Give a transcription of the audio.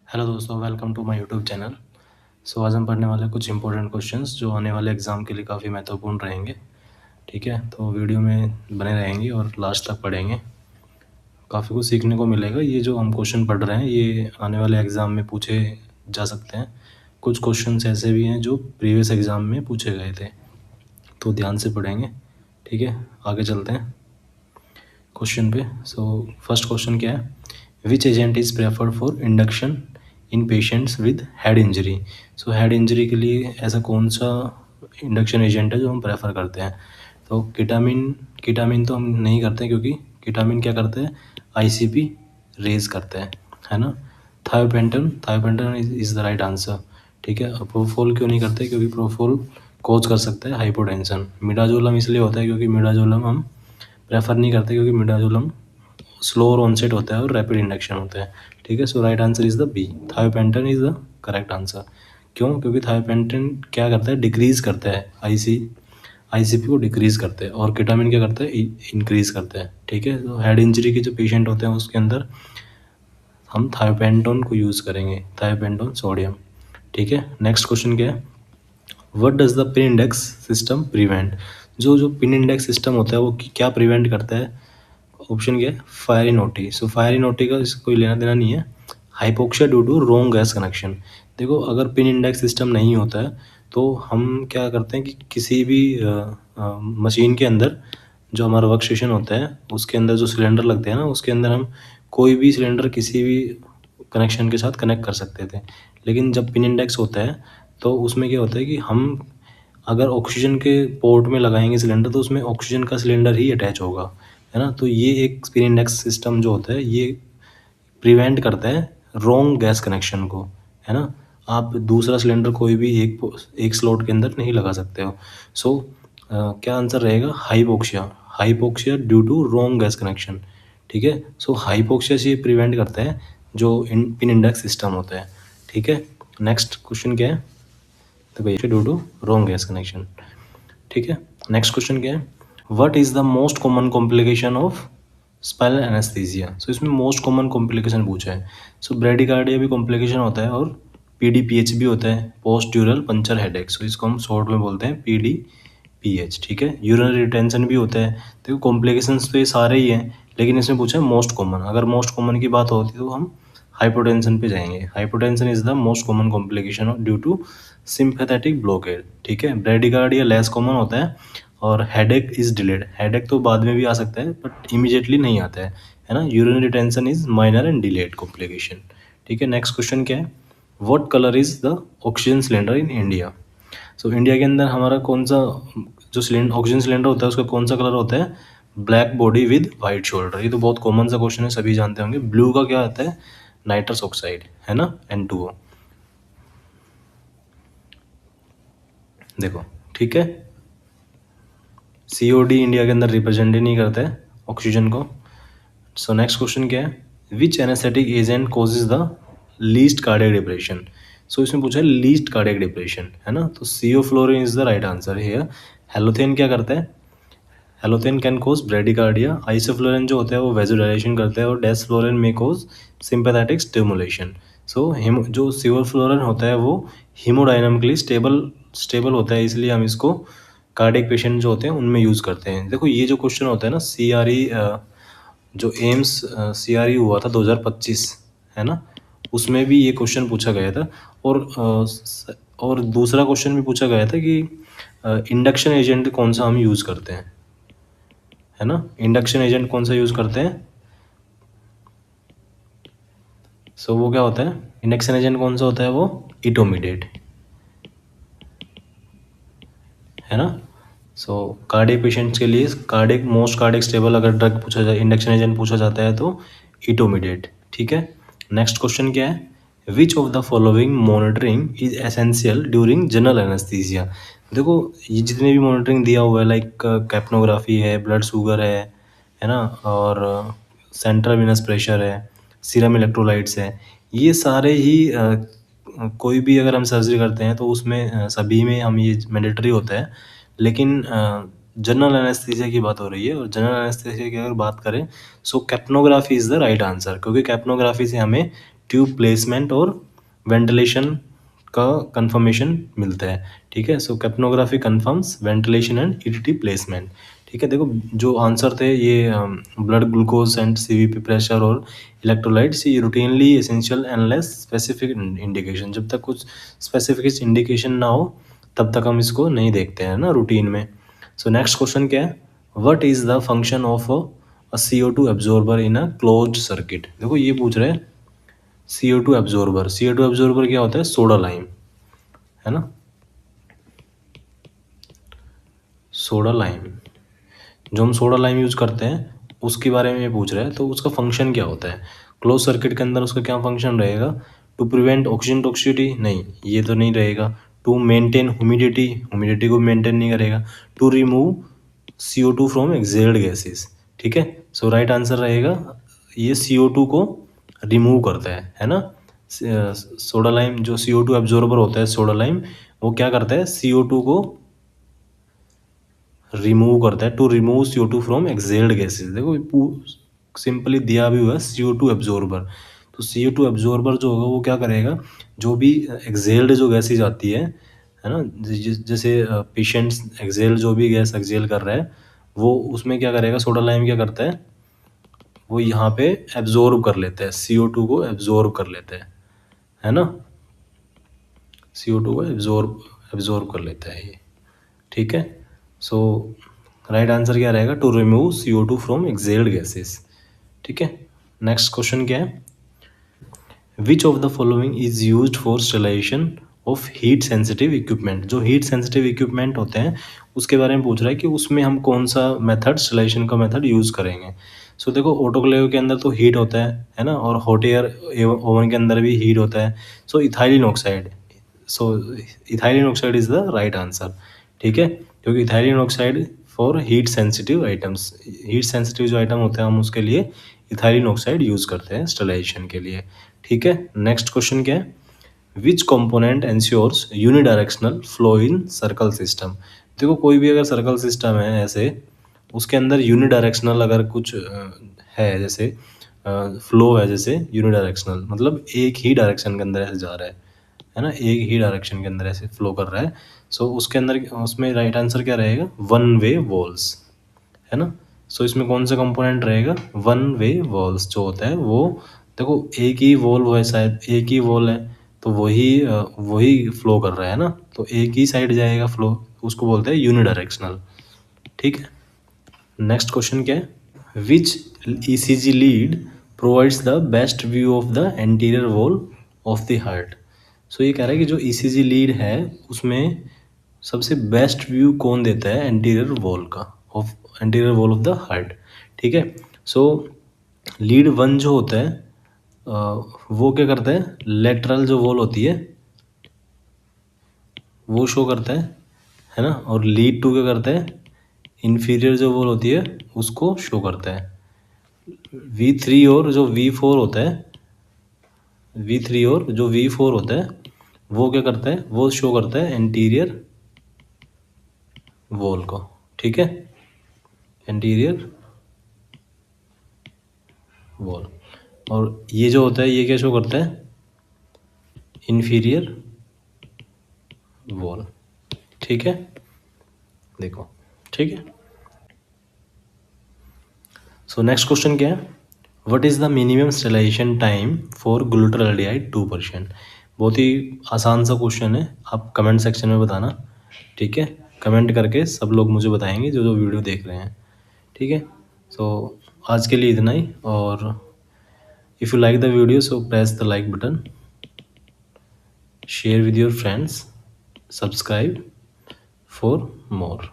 Hello दोस्तों, welcome to my YouTube channel. आज हम पढ़ने वाले कुछ इंपॉर्टेंट क्वेश्चंस जो आने वाले एग्ज़ाम के लिए काफ़ी महत्वपूर्ण रहेंगे। ठीक है, तो वीडियो में बने रहेंगे और लास्ट तक पढ़ेंगे। काफ़ी कुछ सीखने को मिलेगा। ये जो हम क्वेश्चन पढ़ रहे हैं ये आने वाले एग्ज़ाम में पूछे जा सकते हैं। कुछ क्वेश्चंस ऐसे भी हैं जो प्रीवियस एग्ज़ाम में पूछे गए थे, तो ध्यान से पढ़ेंगे। ठीक है, आगे चलते हैं क्वेश्चन पे। फर्स्ट क्वेश्चन क्या है? Which agent is preferred for induction in patients with head injury? Head injury के लिए ऐसा कौन सा इंडक्शन एजेंट है जो हम प्रेफर करते हैं? तो कीटामिन तो हम नहीं करते, क्योंकि कीटामिन क्या करते हैं? आईसीपी रेज करते हैं, है ना। थायोपेंटन इज़ द राइट आंसर। ठीक है, प्रोपोल क्यों नहीं करते? क्योंकि प्रोपोल कोज कर सकता है हाइपोटेंशन। मिडाजोलम इसलिए होता है क्योंकि मिडाजोलम हम प्रेफर नहीं करते, क्योंकि मिडाजोलम स्लोअर ऑनसेट होता है और रैपिड इंडक्शन होता है। ठीक है, right answer is the B. Thiopentone is the correct answer. क्यों? क्योंकि थायोपेंटन क्या करता है? डिक्रीज करता है आईसीपी को डिक्रीज करते हैं, और कीटामिन क्या करता है? इंक्रीज करता है। ठीक है, तो हेड इंजरी के जो पेशेंट होते हैं उसके अंदर हम थायोपेंटोन को यूज़ करेंगे, थायोपेंटोन सोडियम। ठीक है, नेक्स्ट क्वेश्चन क्या है? What does the pin index system prevent? जो पिन इंडेक्स सिस्टम होता है वो क्या प्रिवेंट करता है? ऑप्शन क्या है? Fire in OT. Fire in OT का इससे कोई लेना देना नहीं है। Hypoxia due to wrong gas connection. देखो, अगर पिन इंडेक्स सिस्टम नहीं होता है तो हम क्या करते हैं कि किसी भी मशीन के अंदर जो हमारा वर्क स्टेशन होता है उसके अंदर जो सिलेंडर लगते हैं ना, उसके अंदर हम कोई भी सिलेंडर किसी भी कनेक्शन के साथ कनेक्ट कर सकते थे। लेकिन जब पिन इंडेक्स होता है तो उसमें क्या होता है कि हम अगर ऑक्सीजन के पोर्ट में लगाएंगे सिलेंडर तो उसमें ऑक्सीजन का सिलेंडर ही अटैच होगा, है ना। तो ये एक पिन इंडेक्स सिस्टम जो होता है ये प्रिवेंट करता है रॉन्ग गैस कनेक्शन को, है ना। आप दूसरा सिलेंडर कोई भी एक स्लॉट के अंदर नहीं लगा सकते हो। क्या आंसर रहेगा? Hypoxia due to wrong gas connection. ठीक है, हाइपोक्सिया से प्रिवेंट करता है जो पिन इंडेक्स सिस्टम होता है। ठीक है, नेक्स्ट क्वेश्चन क्या है? तो भाई due to wrong gas connection. ठीक है, नेक्स्ट क्वेश्चन क्या है? What is the most common complication of spinal anaesthesia? इसमें मोस्ट कॉमन कॉम्प्लिकेशन पूछा है। ब्रेडिकार्डिया भी कॉम्प्लिकेशन होता है और पीडीपीएच भी होता है, पोस्ट ड्यूरल पंचर हेडेक। इसको हम शॉर्ट में बोलते हैं पीडीपीएच। ठीक है, यूरिनरी रिटेंशन भी होता है। देखो, कॉम्प्लिकेशंस तो ये सारे ही हैं, लेकिन इसमें पूछा है मोस्ट कॉमन। अगर मोस्ट कॉमन की बात होती तो हम हाइपोटेंशन पे जाएंगे। Hypotension is the most common complication due to sympathetic blockade. ठीक है, ब्रेडिकार्डिया लेस कॉमन होता है और हेडेक इज डिलेड। हेडेक तो बाद में भी आ सकता है बट इमीडिएटली नहीं आता है ना। Urinary retention is minor and delayed complication. ठीक है, नेक्स्ट क्वेश्चन क्या है? What colour is the oxygen cylinder in India? India के अंदर हमारा कौन सा जो ऑक्सीजन सिलेंडर होता है उसका कौन सा कलर होता है? Black body with white shoulder. ये तो बहुत कॉमन सा क्वेश्चन है, सभी जानते होंगे। ब्लू का क्या आता है? नाइट्रस ऑक्साइड, है ना, N2O। देखो, ठीक है, COD इंडिया के अंदर रिप्रेजेंट ही नहीं करता है ऑक्सीजन को। नेक्स्ट क्वेश्चन क्या है? Which anaesthetic agent causes the least cardiac depression? इसमें पूछा है लीस्ट कार्डियक डिप्रेशन, है ना। तो sevoflurane is the right answer here. Halothane क्या करता है? Halothane can cause bradycardia. Isoflurane जो होता है वो वेजोडाइलेशन करता है, और डेसफ्लोरिन में कोज सिंपैथेटिक स्टिमुलेशन। जो सियोफ्लोरिन होता है वो हीमोडायनामिकली स्टेबल होता है, इसलिए हम इसको कार्डियक पेशेंट जो होते हैं उनमें यूज़ करते हैं। देखो, ये जो क्वेश्चन होता है ना, जो एम्स CRE हुआ था 2025, है ना, उसमें भी ये क्वेश्चन पूछा गया था। और दूसरा क्वेश्चन भी पूछा गया था कि इंडक्शन एजेंट कौन सा हम यूज़ करते हैं, है ना। इंडक्शन एजेंट कौन सा यूज़ करते हैं? वो क्या होता है? इंडक्शन एजेंट कौन सा होता है? वो इटोमिडेट, है ना। कार्डियक पेशेंट्स के लिए मोस्ट कार्डियक स्टेबल अगर ड्रग पूछा जाए, इंडक्शन एजेंट पूछा जाता है तो इटोमिडेट। ठीक है, नेक्स्ट क्वेश्चन क्या है? Which of the following monitoring is essential during general anaesthesia? देखो, ये जितने भी मॉनिटरिंग दिया हुआ है, लाइक कैप्नोग्राफी है, ब्लड शुगर है ना, और सेंट्रल विनस प्रेशर है, सीरम इलेक्ट्रोलाइट्स है, ये सारे ही कोई भी अगर हम सर्जरी करते हैं तो उसमें सभी में हम ये मैंडेटरी होता है। लेकिन जनरल एनेस्थीसिया की बात हो रही है, और जनरल एनेस्थीसिया की अगर बात करें capnography is the right answer, क्योंकि कैप्नोग्राफी से हमें ट्यूब प्लेसमेंट और वेंटिलेशन का कंफर्मेशन मिलता है। ठीक है, so capnography confirms ventilation and ETT placement. ठीक है, देखो जो आंसर थे ये blood glucose and CVP pressure और इलेक्ट्रोलाइट्स, ये routinely essential unless specific indication. जब तक कुछ स्पेसिफिक इंडिकेशन ना हो तब तक हम इसको नहीं देखते हैं ना रूटीन में। सो नेक्स्ट क्वेश्चन क्या है, what is the function of a CO2 absorber in a closed circuit. देखो ये पूछ रहे हैं CO2 एब्जॉर्बर। CO2 एब्जॉर्बर क्या होता है, सोडा लाइम, है ना, सोडा लाइम। जो हम सोडा लाइम यूज़ करते हैं उसके बारे में ये पूछ रहा है, तो उसका फंक्शन क्या होता है क्लोज सर्किट के अंदर, उसका क्या फंक्शन रहेगा। टू प्रिवेंट ऑक्सीजन टॉक्सिसिटी, नहीं ये तो नहीं रहेगा। टू मेंटेन ह्यूमिडिटी, ह्यूमिडिटी को मेंटेन नहीं करेगा। To remove CO2 from exhaled gases. ठीक है, सो राइट आंसर रहेगा ये CO2 को रिमूव करता है ना। सोडा लाइम जो CO2 एब्जॉर्बर होता है सोडा लाइम, वो क्या करता है CO2 को रिमूव करता है। To remove CO2 from exhaled gases. देखो सिंपली दिया भी हुआ है CO2 एब्जॉर्बर, तो CO2 एब्जॉर्बर जो होगा वो क्या करेगा, जो भी एक्सहेल्ड जो गैसेज आती है ना, जैसे पेशेंट्स एक्सहेल जो भी गैस एक्सहेल कर रहा है वो उसमें क्या करेगा, सोडा लाइम क्या करता है, वो यहाँ पे एब्जॉर्ब कर लेता है, CO2 को एब्जॉर्ब कर लेता है ना, CO2 को एब्जॉर्ब कर लेता है ये। ठीक है, सो राइट आंसर क्या रहेगा, to remove CO2 from exhaled gases. ठीक है, नेक्स्ट क्वेश्चन क्या है, which of the following is used for sterilization of heat sensitive equipment. जो हीट सेंसिटिव इक्विपमेंट होते हैं उसके बारे में पूछ रहा है कि उसमें हम कौन सा मेथड, स्टेलाइजेशन का मेथड यूज़ करेंगे। सो देखो ऑटोक्लेव के अंदर तो हीट होता है ना, और हॉट एयर ओवन के अंदर भी हीट होता है। So ethylene oxide, so ethylene oxide is the right answer. ठीक है, क्योंकि ethylene oxide for heat sensitive items, heat sensitive जो आइटम होते हैं हम उसके लिए इथाइलिन ऑक्साइड यूज़ करते हैं स्टेलाइजेशन के लिए। ठीक है, नेक्स्ट क्वेश्चन क्या है, विच component ensures unidirectional flow in circle system. देखो कोई भी अगर सर्कल सिस्टम है ऐसे, उसके अंदर यूनिडायरेक्शनल अगर कुछ है, जैसे फ्लो है, जैसे यूनिडायरेक्शनल मतलब एक ही डायरेक्शन के अंदर ऐसे जा रहा है ना, एक ही डायरेक्शन के अंदर ऐसे फ्लो कर रहा है। सो उसके अंदर उसमें राइट आंसर क्या रहेगा, वन वे वॉल्स, है ना। सो इसमें कौन सा कंपोनेंट रहेगा, वन वे वॉल्स जो होता है वो, देखो एक ही वॉल है, शायद एक ही वॉल है तो वही फ्लो कर रहा है ना, तो एक ही साइड जाएगा फ्लो, उसको बोलते हैं यूनिडायरेक्शनल। ठीक है, नेक्स्ट क्वेश्चन क्या है, which ECG lead provides the best view of the anterior wall of the heart. So ये कह रहा है कि जो ECG लीड है उसमें सबसे बेस्ट व्यू कौन देता है एंटीरियर वॉल का, of anterior wall of the heart. ठीक है, सो लीड 1 जो होता है वो क्या करता है, लेटरल जो वॉल होती है वो शो करता है ना, और लीड 2 क्या करता है, इन्फीरियर जो वॉल होती है उसको शो करता है। V3 और जो V4 होता है, V3 और जो V4 होता है वो क्या करता है, वो शो करता है एंटीरियर वॉल को। ठीक है, एंटीरियर वॉल, और ये जो होता है ये क्या शो करता है, इन्फीरियर वॉल। ठीक है, देखो ठीक है। सो नेक्स्ट क्वेश्चन क्या है, what is the minimum sterilisation time for ग्लूटाल्डिहाइड 2%। बहुत ही आसान सा क्वेश्चन है, आप कमेंट सेक्शन में बताना। ठीक है, कमेंट करके सब लोग मुझे बताएंगे जो जो वीडियो देख रहे हैं। ठीक है, सो आज के लिए इतना ही, और if you like the video so press the like button, share with your friends, subscribe for more.